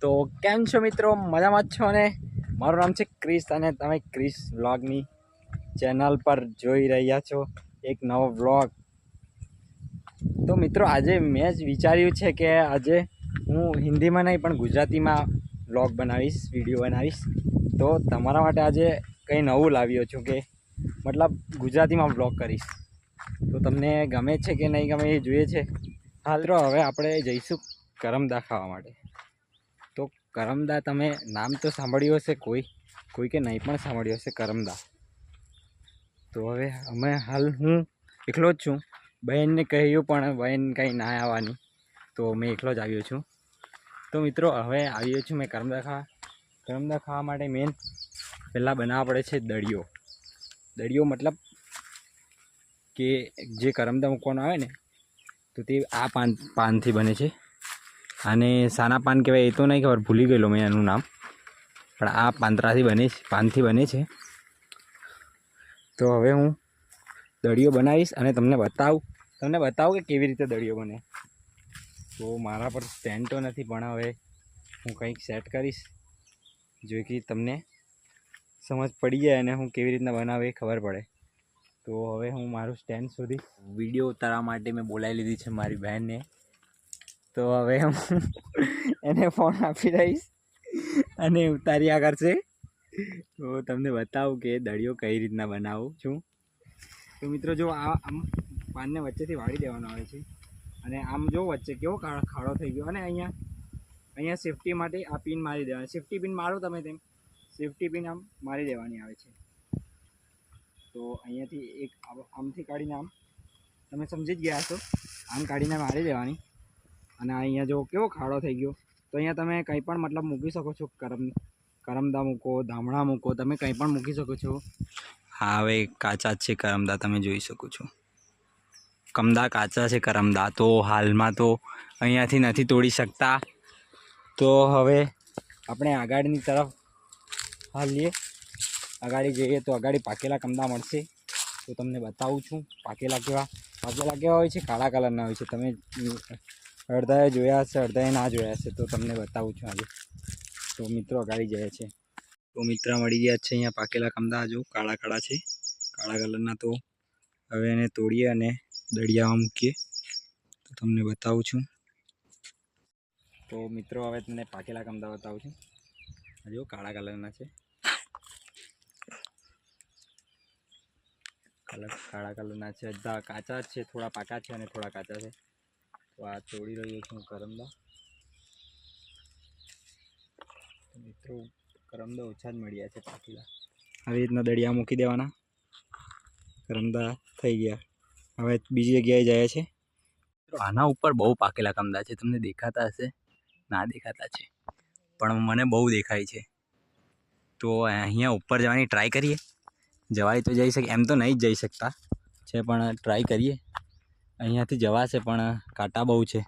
તો કેમ છો મિત્રો, મજામાં જ છો ને? મારું નામ છે ક્રિસ અને તમે ક્રિસ વ્લોગની ચેનલ પર જોઈ રહ્યા છો એક નવો વ્લોગ. તો મિત્રો આજે મેં જ વિચાર્યું છે કે આજે હું હિન્દીમાં નહીં પણ ગુજરાતીમાં વ્લોગ બનાવીશ, વિડીયો બનાવીશ. તો તમારા માટે આજે કંઈ નવું લાવ્યો છું કે મતલબ ગુજરાતીમાં વ્લોગ કરીશ. તો તમને ગમે છે કે નહીં ગમે એ જોઈએ છે. હાલ તો હવે આપણે જઈશું કરમદા ખાવા માટે. તો કરમદા તમે નામ તો સાંભળ્યું હશે, કોઈ કે નહીં પણ સાંભળ્યું હશે કરમદા. તો હવે હું એકલો જ છું. બહેનને કહ્યું પણ બહેન કંઈ ના આવવાની, તો મેં એકલો જ આવ્યો છું. તો મિત્રો હવે આવ્યો છું મેં કરમદા ખાવા માટે. મેન પહેલાં બનાવવા પડે છે દળિયો મતલબ કે જે કરમદા મૂકવાનો આવે ને તો તે આ પાનથી બને છે. આને સાના પાન કહેવાય એ તો નહીં ખબર, ભૂલી ગયેલો મેં એનું નામ, પણ આ પાનથી બને છે. તો હવે હું દળિયો બનાવીશ અને તમને બતાવું કે કેવી રીતે દળિયો બને. તો મારા પર સ્ટેન્ડ તો નથી, પણ હવે હું કંઈક સેટ કરીશ જો કે તમને સમજ પડી જાય અને હું કેવી રીતના બનાવે એ ખબર પડે. તો હવે હું મારું સ્ટેન્ડ સુધી વિડીયો ઉતારવા માટે મેં બોલાવી લીધી છે મારી બહેનને. તો હવે હું એને ફોન આપી દઈશ અને ઉતાર્યા કરશે. તો તમને બતાવું કે દળિયો કઈ રીતના બનાવું છું. તો મિત્રો જો આમ પાનને વચ્ચેથી વાળી દેવાનો આવે છે અને આમ જો વચ્ચે કેવો ખાડો થઈ ગયો, અને અહીંયા સેફટી માટે આ પિન મારી દેવાની. સેફટી પિન મારો તમે તેમ સેફટી પિન આમ મારી દેવાની આવે છે. તો અહીંયાથી એક આમથી કાઢીને આમ તમે સમજી જ ગયા છો, આમ કાઢીને મારી દેવાની. અને અહીંયા જો કેવો ખાડો થઈ ગયો, તો અહીંયા તમે કંઈ પણ મતલબ મૂકી શકો છો. કરમદા મૂકો, ધામણા મૂકો, તમે કંઈ પણ મૂકી શકો છો. હા, હવે કાચા જ છે કરમદા, તમે જોઈ શકો છો. કાચા છે કરમદા. તો હાલમાં તો અહીંયાથી નથી તોડી શકતા. તો હવે આપણે આગળની તરફ હાલીએ. આગળ જઈએ તો આગળ પાકેલા કમદા મળશે. તો તમને બતાવું છું પાકેલા કેવા હોય છે. કાળા કલરના હોય છે. તમે અડધાએ જોયા હશે, અડધાએ ના જોયા હશે. તો તમને બતાવું છું આજે. તો મિત્રો આગળ જાય છે. તો મિત્ર મળી ગયા છે અહીંયા પાકેલા કમદા. જો કાળા છે, કાળા કલરના. તો હવે એને તોડીએ અને દળિયામાં મૂકીએ. તો તમને બતાવું છું. તો મિત્રો હવે તમને પાકેલા કમદા બતાવું છું. જો કાળા કલરના છે, કાળા કલરના છે. બધા કાચા છે, થોડા પાકા છે અને થોડા કાચા છે. તો આ તોડી રહ્યો છું કરમદા. મિત્રો કરમદા ઓછા જ મળ્યા છે પાકેલા. આવી રીતના દળિયા મૂકી દેવાના. કરમદા થઈ ગયા. હવે બીજી જગ્યાએ જાય છે. આના ઉપર બહુ પાકેલા કમદા છે. તમને દેખાતા હશે, ના દેખાતા છે, પણ મને બહુ દેખાય છે. તો અહીંયા ઉપર જવાની ટ્રાય કરીએ. જવાય તો જઈ શકે, એમ તો નહીં જ જઈ શકતા છે, પણ ટ્રાય કરીએ. અહીંયાથી જવાશે પણ કાંટા બહુ છે,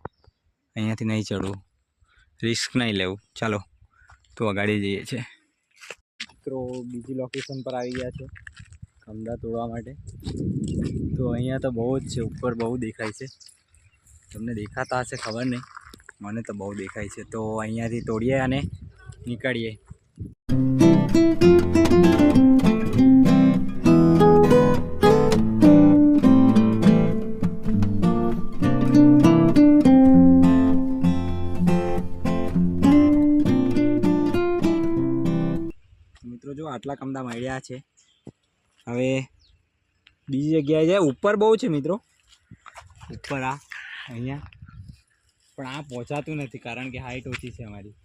અહીંયાથી નહીં ચડવું, રિસ્ક નહીં લેવું. ચાલો તો આગળ જઈએ છીએ. મિત્રો બીજી લોકેશન પર આવી ગયા છે કમદા તોડવા માટે. તો અહીંયા તો બહુ જ છે, ઉપર બહુ દેખાય છે. તમને દેખાતા હશે ખબર નહીં, મને તો બહુ દેખાય છે. તો અહીંયાથી તોડીએ અને નીકળીએ. મિત્રો જો આટલા કમદા મળ્યા છે. હવે બીજી જગ્યાએ જાય. ઉપર બહુ છે મિત્રો, ઉપર અહીંયા પણ આ પહોંચાતું નથી, કારણ કે હાઈટ ઓછી છે અમારી,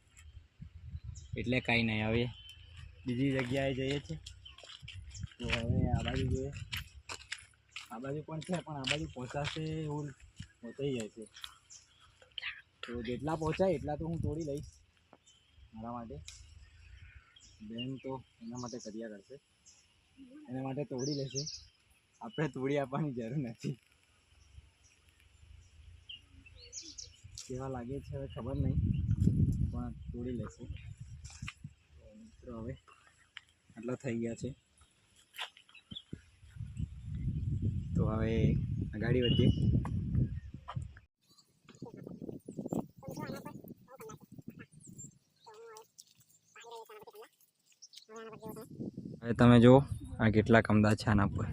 એટલે કાંઈ નહીં. હવે બીજી જગ્યાએ જઈએ છીએ. તો હવે આ બાજુ જોઈએ. આ બાજુ પણ છે, પણ આ બાજુ પહોંચાશે એવું પહોંચાઈ જાય છે. તો જેટલા પહોંચાય એટલા તો હું તોડી લઈશ મારા માટે. બેન તો એના માટે કર્યા કરશે, એના માટે તોડી લેશે. આપણે તોડી આપવાની જરૂર નથી. કેવા લાગે છે હવે ખબર નહીં, પણ તોડી લેશે. મિત્રો હવે આટલા થઈ ગયા છે. તો હવે આગળ વધીએ. હવે તમે જુઓ આ કેટલા કરમદા છે, આના પર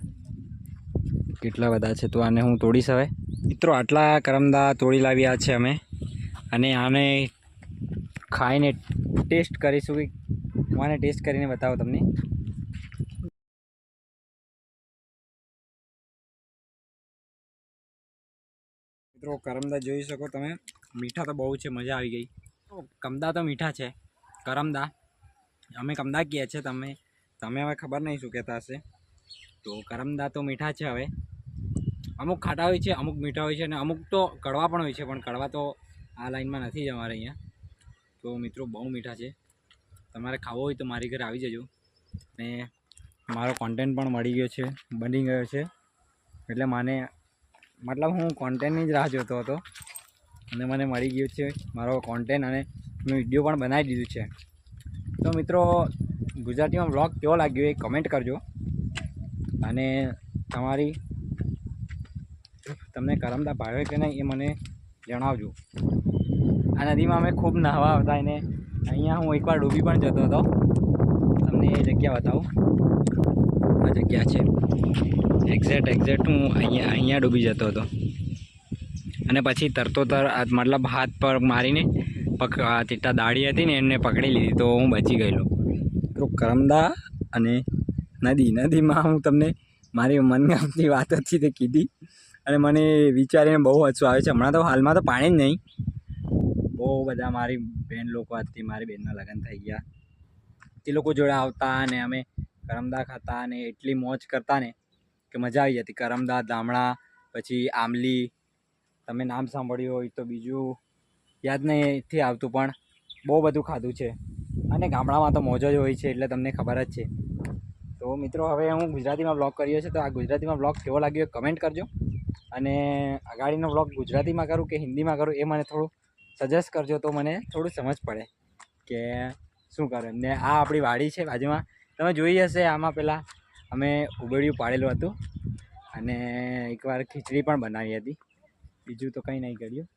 કેટલા બધા છે. તો આને હું તોડીશ હવે. મિત્રો આટલા કરમદા તોડી લાવ્યા છે અમે, અને આને ખાઈને ટેસ્ટ કરીશું. હું આને ટેસ્ટ કરીને બતાવું તમને. મિત્રો કરમદા જોઈ શકો તમે, મીઠા તો બહુ છે, મજા આવી ગઈ. કરમદા તો મીઠા છે, કરમદા અમે કરમદા કહીએ છીએ, તમે હવે ખબર નહીં શું કહેતા હશે. તો કરમદા તો મીઠા છે. હવે અમુક ખાટા હોય છે, અમુક મીઠા હોય છે, અને અમુક તો કડવા પણ હોય છે, પણ કડવા તો આ લાઈનમાં નથી જ અમારે અહીંયા. તો મિત્રો બહુ મીઠા છે. તમારે ખાવો હોય તો મારી ઘરે આવી જજો. અને મારો કોન્ટેન્ટ પણ મળી ગયો છે, બની ગયો છે. એટલે મતલબ હું કોન્ટેન્ટની જ રાહ જોતો હતો, અને મને મળી ગયું છે મારો કોન્ટેન્ટ, અને મેં વિડીયો પણ બનાવી દીધું છે. તો મિત્રો ગુજરાતીમાં વ્લોગ કેવો લાગ્યો એ કમેન્ટ કરજો, અને તમને કરમદા ભાવે કે નહીં એ મને જણાવજો. આ નદીમાં અમે ખૂબ નહાવા આવતા, અને અહીંયા હું એકવાર ડૂબી પણ જતો હતો. તમને એ જગ્યા બતાવું. આ જગ્યા છે એક્ઝેક્ટ હું અહીંયા ડૂબી જતો હતો, અને પછી મતલબ હાથ પર મારીને તેટા દાઢી હતી ને એમને પકડી લીધી, તો હું બચી ગયેલો. તો કરમદા અને નદીમાં હું તમને મારી મનગમતી વાત હતી તે કીધી, અને મને વિચારીને બહુ હસવું આવે છે. હમણાં તો હાલમાં તો પાણી જ નહીં. બહુ બધા મારી બહેન લોકો હતી, મારી બહેનના લગ્ન થઈ ગયા, તે લોકો જોડે આવતા, અને અમે કરમદા ખાતા, અને એટલી મોજ કરતા ને કે મજા આવી જતી. કરમદા, દામણા, પછી આમલી, તમે નામ સાંભળ્યું હોય તો બીજું યાદ નથી આવતું, પણ બહુ બધું ખાધું છે. અને ગામડામાં તો મોજ જ હોય છે, એટલે તમને ખબર જ છે. તો મિત્રો હવે હું ગુજરાતીમાં વ્લોગ કર્યો છે, તો આ ગુજરાતીમાં વ્લોગ કેવો લાગ્યો કમેન્ટ કરજો. અને આગળનો વ્લોગ ગુજરાતીમાં કરું કે હિન્દીમાં કરું એ મને થોડું સજેસ્ટ કરજો, તો મને થોડું સમજ પડે કે શું કરે. ને આ આપણી વાડી છે બાજુમાં, તમે જોઈ હશે. આમાં પહેલાં અમે ઉબેડિયું પાડેલું હતું, અને એકવાર ખીચડી પણ બનાવી હતી. બીજું તો કંઈ નહીં કર્યું.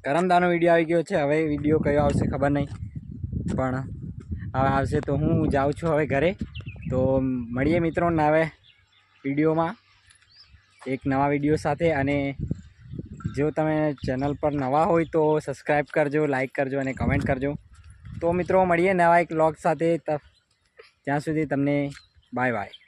કરમદાનો વિડીયો આવી ગયો છે. હવે વિડીયો કયો આવશે ખબર નહીં, પણ હવે આવશે. તો હું જાઉં છું હવે ઘરે. તો મળીએ મિત્રોને હવે વિડીયોમાં, એક નવા વિડીયો સાથે. અને જો તમે ચેનલ પર નવા હોય તો સબસ્ક્રાઈબ કરજો, લાઈક કરજો, અને કમેન્ટ કરજો. તો મિત્રો મળીએ નવા એક વ્લોગ સાથે. ત્યાં સુધી તમને બાય બાય.